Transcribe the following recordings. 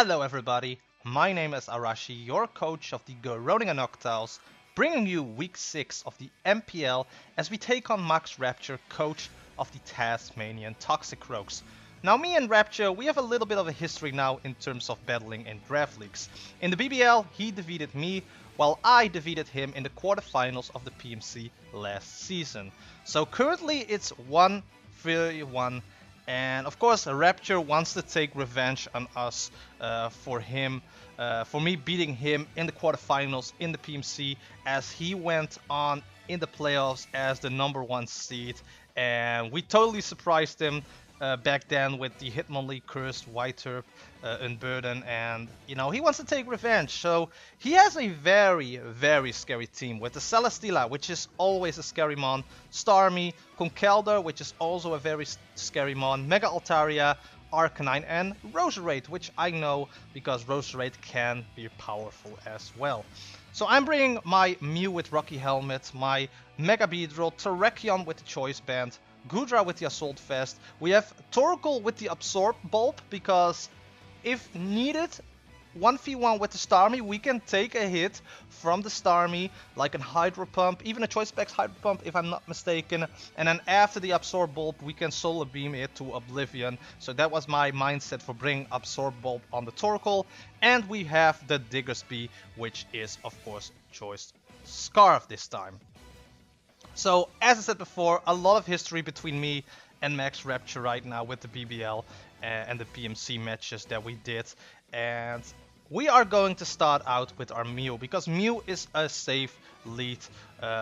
Hello everybody, my name is Arashi, your coach of the Groningen Noctowls, bringing you week 6 of the MPL as we take on MaxRapture, coach of the Tasmanian Toxicroaks. Now me and Rapture, we have a little bit of a history now in terms of battling in draft leagues. In the BBL, he defeated me, while I defeated him in the quarterfinals of the PMC last season. So currently it's 1-1. And of course, Rapture wants to take revenge on us for me beating him in the quarterfinals in the PMC, as he went on in the playoffs as the #1 seed, and we totally surprised him back then with the Hitmonlee cursed White Turp Unburden, and you know, he wants to take revenge. So he has a very scary team with the Celesteela, which is always a scary mon, Starmie, Conkeldurr, which is also a very scary mon, Mega Altaria, Arcanine, and Roserade, which I know because Roserade can be powerful as well. So I'm bringing my Mew with Rocky Helmet, my Mega Beedrill, Terrakion with the Choice Band, Goodra with the Assault Vest. We have Torkoal with the Absorb Bulb, because if needed, 1v1 with the Starmie, we can take a hit from the Starmie, like a Hydro Pump, even a Choice Specs Hydro Pump if I'm not mistaken, and then after the Absorb Bulb we can Solar Beam it to Oblivion. So that was my mindset for bringing Absorb Bulb on the Torkoal. And we have the Diggersby, which is of course Choice Scarf this time. So, as I said before, a lot of history between me and MaxRapture right now with the BBL and the PMC matches that we did. And we are going to start out with our Mew, because Mew is a safe lead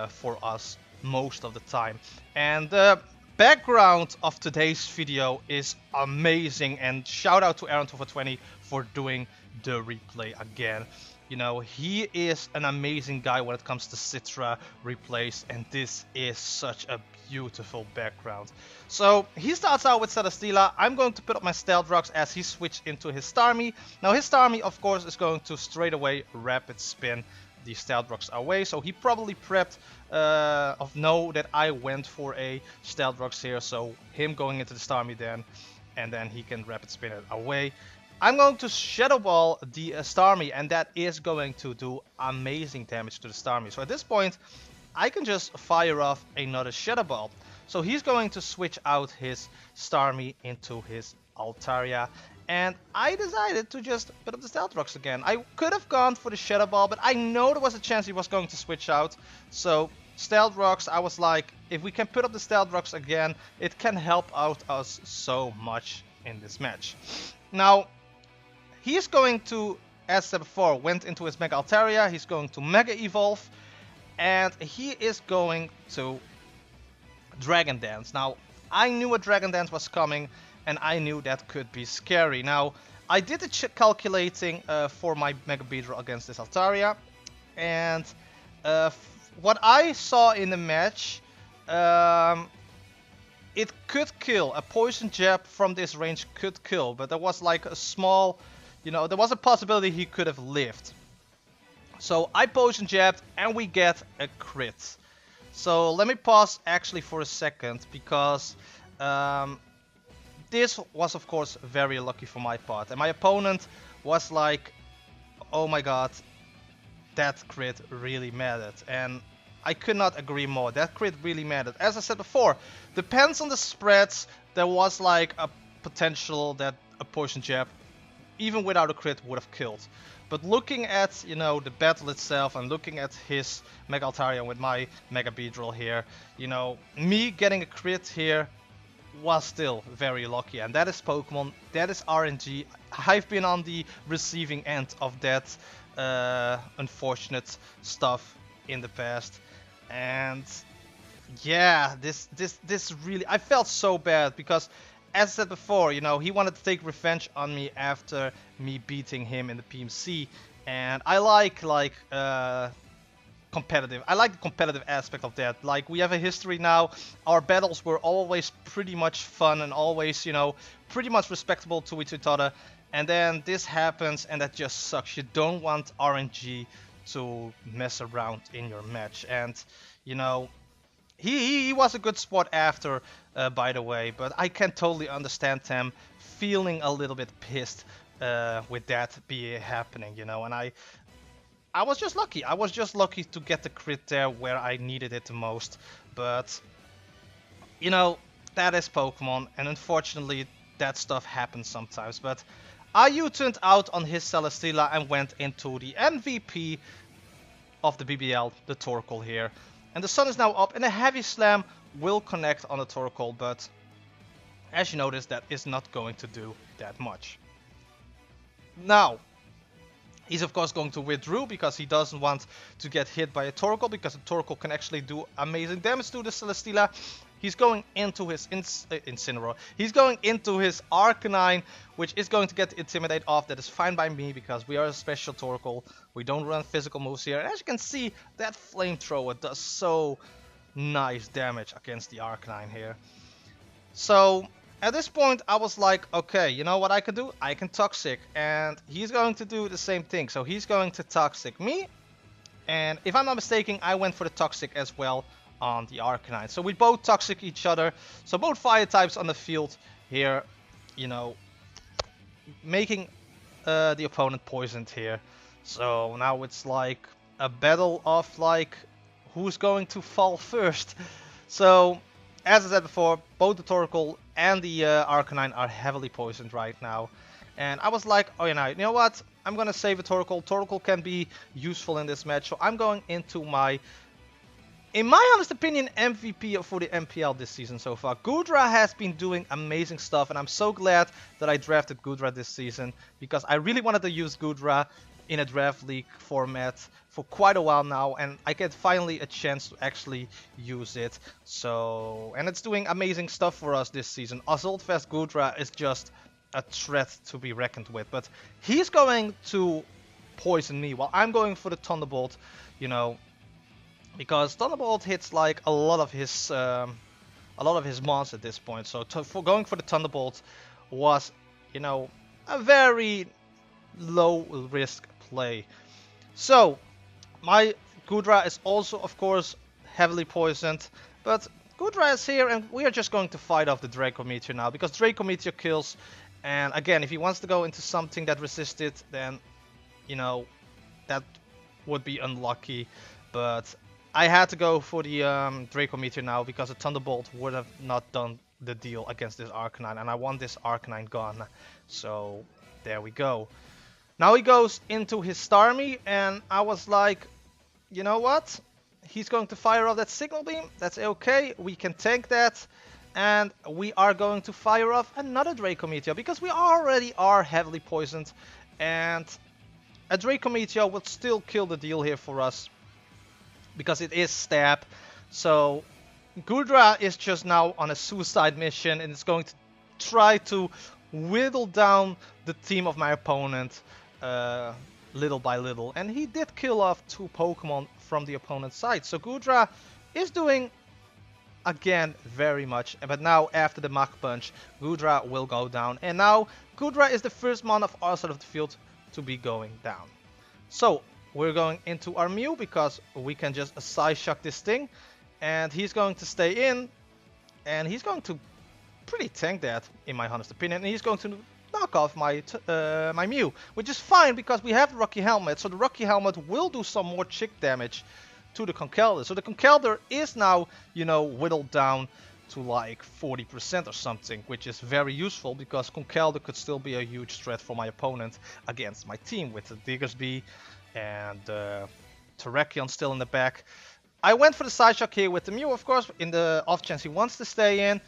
for us most of the time. And the background of today's video is amazing, and shout out to Aaron2for20 for doing the replay again. You know, he is an amazing guy when it comes to Citra replays, and this is such a beautiful background. So he starts out with Celesteela. I'm going to put up my Stealth Rocks as he switched into his Starmie. Now his Starmie, of course, is going to straight away Rapid Spin the Stealth Rocks away. So he probably prepped know that I went for a Stealth Rocks here. So him going into the Starmie then, and then he can Rapid Spin it away. I'm going to Shadow Ball the Starmie, and that is going to do amazing damage to the Starmie. So at this point, I can just fire off another Shadow Ball. So he's going to switch out his Starmie into his Altaria, and I decided to just put up the Stealth Rocks again. I could have gone for the Shadow Ball, but I know there was a chance he was going to switch out. So Stealth Rocks, I was like, if we can put up the Stealth Rocks again, it can help out us so much in this match. Now, he's going to, as said before, went into his Mega Altaria, he's going to Mega Evolve, and he is going to Dragon Dance. Now, I knew a Dragon Dance was coming, and I knew that could be scary. Now, I did the calculating for my Mega Beedrill against this Altaria, and what I saw in the match, it could kill. A Poison Jab from this range could kill, but there was like a small, you know, there was a possibility he could have lived. So I Poison Jabbed, and we get a crit. So let me pause actually for a second, because this was of course very lucky for my part. And my opponent was like, oh my god, that crit really mattered. And I could not agree more. That crit really mattered. As I said before, depends on the spreads. There was like a potential that a Poison Jab, even without a crit, would have killed. But looking at, you know, the battle itself, and looking at his Mega Altaria with my Mega Beedrill here, you know, me getting a crit here was still very lucky. And that is Pokemon, that is RNG. I've been on the receiving end of that unfortunate stuff in the past. And yeah, this really, I felt so bad, because as I said before, you know, he wanted to take revenge on me after me beating him in the PMC, and I like competitive. I like the competitive aspect of that. Like, we have a history now. Our battles were always pretty much fun and always, you know, pretty much respectable to each other. And then this happens, and that just sucks. You don't want RNG to mess around in your match. And you know, he was a good spot after, by the way, but I can totally understand him feeling a little bit pissed with that be happening, you know. And I was just lucky. I was just lucky to get the crit there where I needed it the most. But you know, that is Pokemon, and unfortunately that stuff happens sometimes. But IU turned out on his Celesteela and went into the MVP of the BBL, the Torkoal here. And the sun is now up, and a heavy slam will connect on the Torkoal, but as you notice, that is not going to do that much. Now, he's of course going to withdraw because he doesn't want to get hit by a Torkoal, because a Torkoal can actually do amazing damage to the Celesteela. He's going into his Incineroar. He's going into his Arcanine, which is going to get the Intimidate off. That is fine by me because we are a special Torkoal. We don't run physical moves here. And as you can see, that Flamethrower does so nice damage against the Arcanine here. So at this point, I was like, okay, you know what I can do? I can Toxic. And he's going to do the same thing. So he's going to Toxic me. And if I'm not mistaken, I went for the Toxic as well on the Arcanine. So we both Toxic each other. So both fire types on the field here, you know, making the opponent poisoned here. So now it's like a battle of like who's going to fall first. So as I said before, both the Torkoal and the Arcanine are heavily poisoned right now. And I was like, oh, you know what? I'm gonna save a Torkoal. Torkoal can be useful in this match. So I'm going into my, in my honest opinion, MVP for the MPL this season so far. Goodra has been doing amazing stuff, and I'm so glad that I drafted Goodra this season, because I really wanted to use Goodra in a draft league format for quite a while now, and I get finally a chance to actually use it. So, and it's doing amazing stuff for us this season. Assault Vest Goodra is just a threat to be reckoned with, but he's going to poison me while I'm going for the Thunderbolt, you know, because Thunderbolt hits like a lot of his mons at this point. So for going for the Thunderbolt was, you know, a very low risk play. So my Goodra is also of course heavily poisoned, but Goodra is here and we are just going to fight off the Draco Meteor now, because Draco Meteor kills. And again, if he wants to go into something that resisted, then, you know, that would be unlucky. But I had to go for the Draco Meteor now, because a Thunderbolt would have not done the deal against this Arcanine, and I want this Arcanine gone. So there we go. Now he goes into his Starmie, and I was like, you know what? He's going to fire off that Signal Beam. That's okay. We can tank that. And we are going to fire off another Draco Meteor, because we already are heavily poisoned. And a Draco Meteor would still kill the deal here for us, because it is stab. So Goodra is just now on a suicide mission, and it's going to try to whittle down the team of my opponent little by little. And he did kill off 2 Pokemon from the opponent's side. So Goodra is doing, again, very much. But now after the Mach Punch, Goodra will go down. And now Goodra is the first mon of our side of the field to be going down. So we're going into our Mew, because we can just Psy-Shock this thing. And he's going to stay in. And he's going to pretty tank that, in my honest opinion. And he's going to knock off my my Mew, which is fine because we have the Rocky Helmet. So the Rocky Helmet will do some more chick damage to the Conkeldurr. So the Conkeldurr is now, you know, whittled down to like 40% or something, which is very useful because Conkeldurr could still be a huge threat for my opponent against my team with the Diggersby and Terrakion still in the back. I went for the Psyshock here with the Mew, of course, in the off chance he wants to stay in.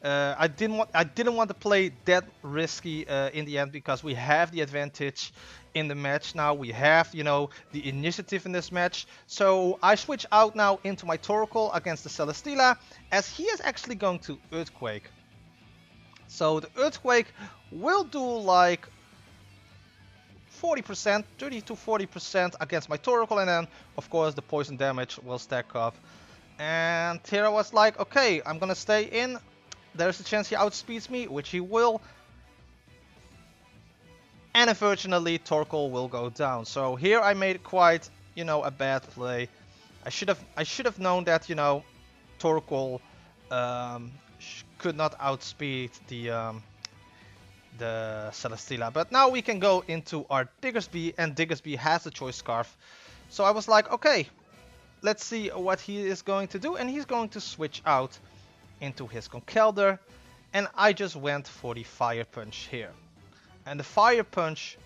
I didn't want to play that risky in the end, because we have the advantage in the match now. We have, you know, the initiative in this match. So I switch out now into my Torkoal against the Celesteela, as he is actually going to Earthquake. So the Earthquake will do like 40%, 30 to 40% against my Torkoal, and then of course the poison damage will stack up. And here I was like, okay, I'm gonna stay in. There's a chance he outspeeds me, which he will. And unfortunately, Torkoal will go down. So here I made quite, you know, a bad play. I should have known that, you know, Torkoal could not outspeed the Celesteela. But now we can go into our Diggersby, and Diggersby has the Choice Scarf. So I was like, okay, let's see what he is going to do. And he's going to switch out into his Conkeldurr. And I just went for the Fire Punch here. And the Fire Punch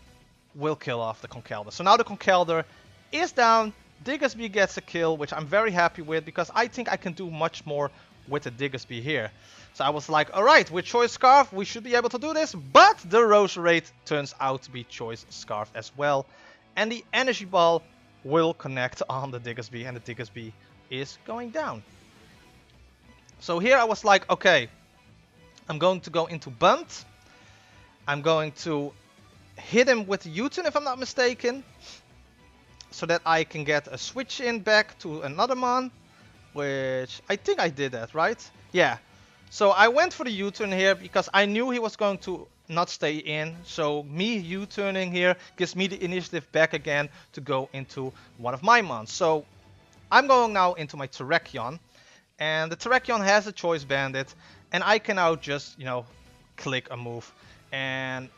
will kill off the Conkeldurr. So now the Conkeldurr is down. Diggersby gets a kill, which I'm very happy with, because I think I can do much more with the Diggersby here. So I was like, alright, with Choice Scarf, we should be able to do this. But the Roserade turns out to be Choice Scarf as well. And the Energy Ball will connect on the Diggersby, and the Diggersby is going down. So here I was like, okay, I'm going to go into Bunt. I'm going to hit him with U-turn if I'm not mistaken, so that I can get a switch in back to another Mon, which I think I did that, right? Yeah. So I went for the U-turn here because I knew he was going to not stay in. So me U-turning here gives me the initiative back again to go into one of my Mons. So I'm going now into my Terrakion, and the Terrakion has a Choice Bandit, and I can now just, you know, click a move. And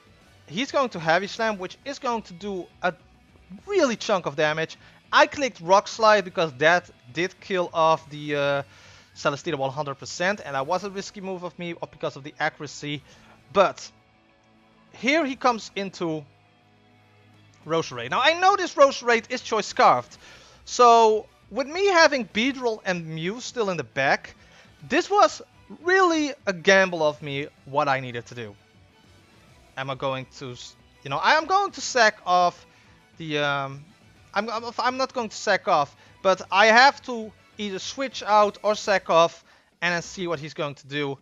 he's going to Heavy Slam, which is going to do a really chunk of damage. I clicked Rock Slide because that did kill off the Celesteela 100%, and that was a risky move of me because of the accuracy. But here he comes into Roserade. Now I know this Roserade is Choice Scarfed, so with me having Beedrill and Mew still in the back, this was really a gamble of me what I needed to do. Am I going to, you know, I am going to sack off the, I'm not going to sack off, but I have to either switch out or sack off and then see what he's going to do.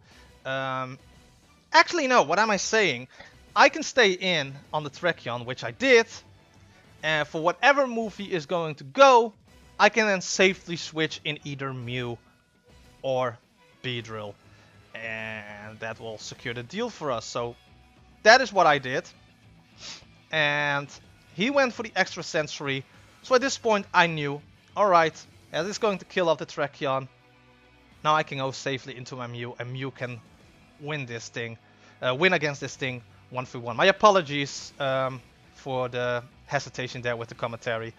Actually, no, what am I saying? I can stay in on the Terrakion, which I did, and for whatever move he is going to go, I can then safely switch in either Mew or Beedrill, and that will secure the deal for us. So that is what I did, and he went for the extra sensory. So at this point I knew, alright, that is going to kill off the Terrakion. Now I can go safely into my Mew, and Mew can win this thing, win against this thing 1v1. My apologies for the hesitation there with the commentary.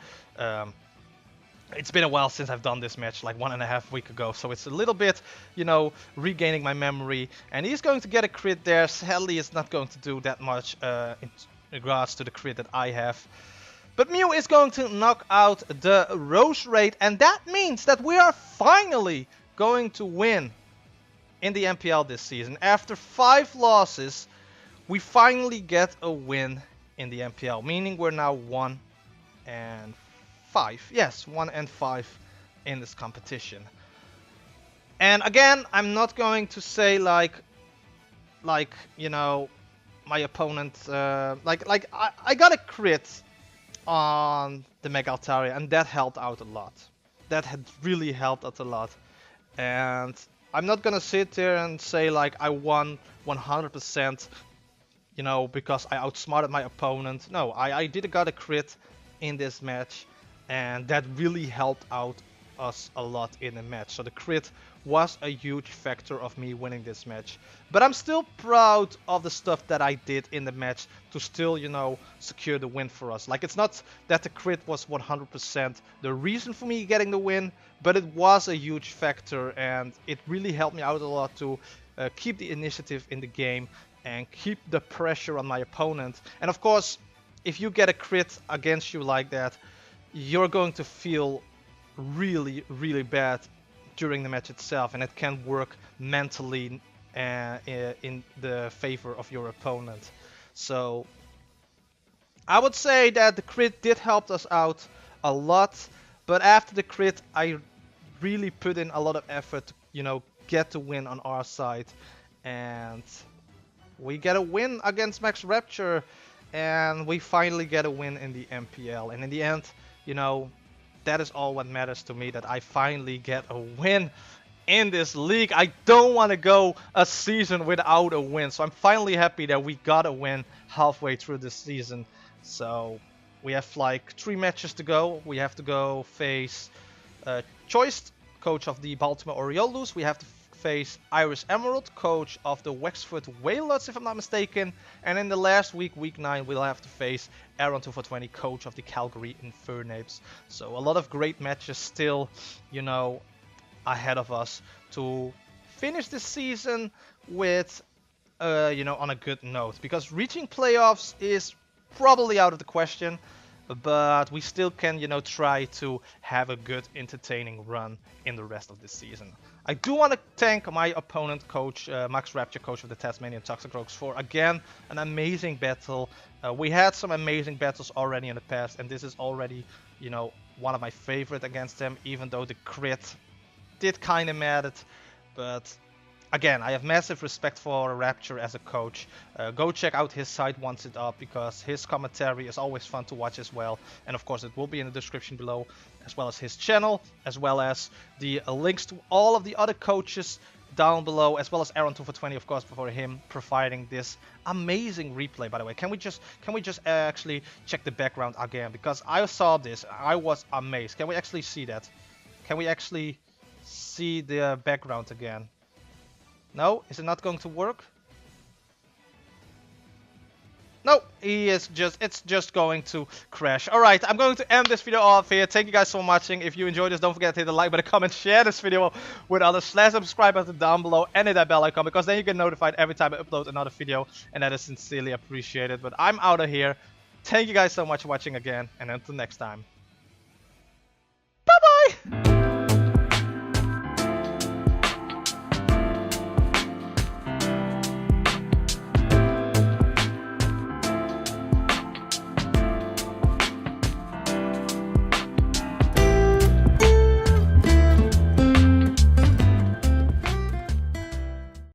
It's been a while since I've done this match, like 1.5 weeks ago, so it's a little bit, you know, regaining my memory. And he's going to get a crit there. Sadly, it's not going to do that much in regards to the crit that I have. But Mew is going to knock out the Roserade, and that means that we are finally going to win in the MPL this season. After 5 losses, we finally get a win in the MPL, meaning we're now 1-5. Yes, 1-5 in this competition. And again, I'm not going to say like you know, my opponent I got a crit on the Mega Altaria, and that helped out a lot. That had really helped out a lot. And I'm not gonna sit there and say like I won 100%, you know, because I outsmarted my opponent. No, I did got a crit in this match, and that really helped out us a lot in the match. So the crit was a huge factor of me winning this match. But I'm still proud of the stuff that I did in the match to still, you know, secure the win for us. Like, it's not that the crit was 100% the reason for me getting the win, but it was a huge factor, and it really helped me out a lot to keep the initiative in the game and keep the pressure on my opponent. And of course, if you get a crit against you like that, you're going to feel really, really bad during the match itself, and it can work mentally in the favor of your opponent. So I would say that the crit did help us out a lot, but after the crit I really put in a lot of effort to, you know, get the win on our side, and we get a win against MaxRapture, and we finally get a win in the MPL. And in the end, you know, that is all what matters to me, that I finally get a win in this league. I don't want to go a season without a win, so I'm finally happy that we got a win halfway through this season. So we have like 3 matches to go. We have to go face Choice, coach of the Baltimore Orioles. We have to face Irish Emerald, coach of the Wexford Whalers, if I'm not mistaken. And in the last week, week 9, we'll have to face Aaron 2420, coach of the Calgary Infernapes. So a lot of great matches still, you know, ahead of us to finish this season with, you know, on a good note. Because reaching playoffs is probably out of the question, but we still can, you know, try to have a good, entertaining run in the rest of this season. I do want to thank my opponent, coach, MaxRapture, coach of the Tasmanian Toxicroaks, for, again, an amazing battle. We had some amazing battles already in the past, and this is already, you know, one of my favorite against them, even though the crit did kind of matter. But again, I have massive respect for Rapture as a coach. Go check out his site once it's up, because his commentary is always fun to watch as well. And of course, it will be in the description below, as well as his channel, as well as the links to all of the other coaches down below, as well as Aaron 2420, of course, for him providing this amazing replay. By the way, can we just actually check the background again? Because I saw this, I was amazed. Can we actually see that? Can we actually see the background again? No? Is it not going to work? No, it's just going to crash. Alright, I'm going to end this video off here. Thank you guys for watching. If you enjoyed this, don't forget to hit the like button, comment, share this video with others, subscribe button down below, and hit that bell icon, because then you get notified every time I upload another video, and that is sincerely appreciated. But I'm out of here. Thank you guys so much for watching again, and until next time. Bye bye!